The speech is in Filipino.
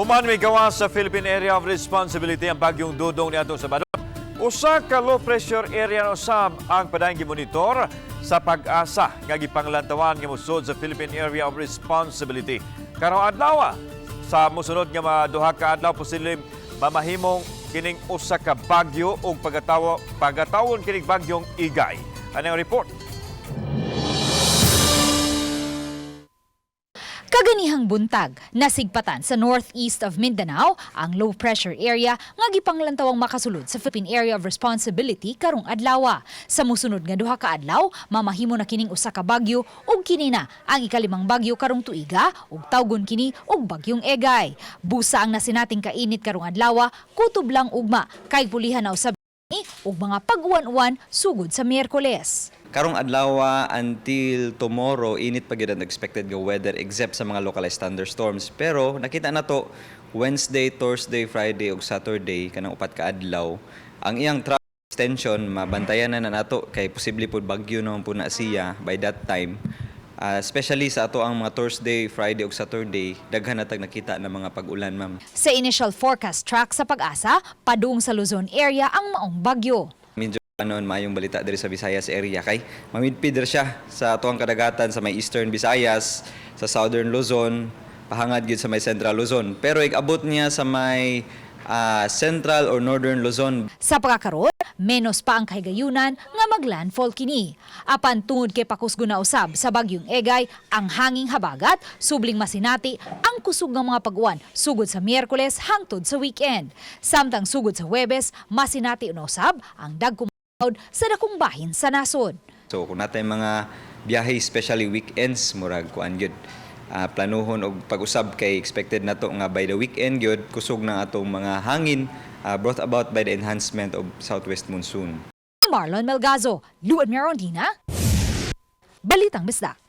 Human may gawa sa Philippine Area of Responsibility ang bagyong Dudong niadtong Sabado. Usa ka low pressure area usab ang padayong gimonitor sa pag-asa nga gipanglantawan nga musod sa Philippine Area of Responsibility. Karong adlaw sa mosunod nga maduha ka adlaw posibleng mamahimong kining usa ka bagyo ug pagatawon kining bagyong Igay. Ano ang report? Kaganihang buntag, nasigpatan sa northeast of Mindanao ang low pressure area nga gipanglantawang makasulod sa Philippine Area of Responsibility karong adlaw. Sa mosunod nga duha ka adlaw, mamahimo na kining usa ka bagyo ug kini na ang ikalimang bagyo karong tuiga ug tawgon kini og bagyong Egay. Busa ang nasinating kainit karong adlaw, kutob lang ugma kay pulihan na usab ug mga pag-uwan-uwan sugod sa Miyerkules. Karong adlaw until tomorrow, init pa gyud ang expected nga weather except sa mga localized thunderstorms. Pero nakita na to Wednesday, Thursday, Friday ug Saturday kanang upat ka adlaw. Ang iyang track extension mabantayan na nato kay posible pud bagyo naman po na siya by that time. Especially sa ato ang mga Thursday, Friday ug Saturday, daghan na tag nakita na mga pag-ulan, ma'am. Sa initial forecast track sa pag-asa, padung sa Luzon area ang maong bagyo. Medyo mayong balita diri sa Visayas area kay mamidpid siya sa atuang kadagatan sa may Eastern Visayas, sa Southern Luzon, pahangad gyud sa may Central Luzon. Pero igabot niya sa may Central or Northern Luzon. Sa pagkakaroon, menos pa ang kahigayunan nga maglandfall kini. Apan tungod kay pakusgo na usab sa bagyong Egay ang hanging habagat, subling masinati ang kusog ng mga pag-uwan sugod sa Miyerkules hangtod sa weekend. Samtang sugod sa Huwebes, masinati na usab ang dagkong sa dakong bahin sa nasod. So kung natay mga biyahe especially weekends murag kuan gyud. Planuhon og pag-usab kay expected nato nga by the weekend gyud kusog na atong mga hangin brought about by the enhancement of southwest monsoon. Marlon Melgazo, Luan Merondina, Balitang Bisdak.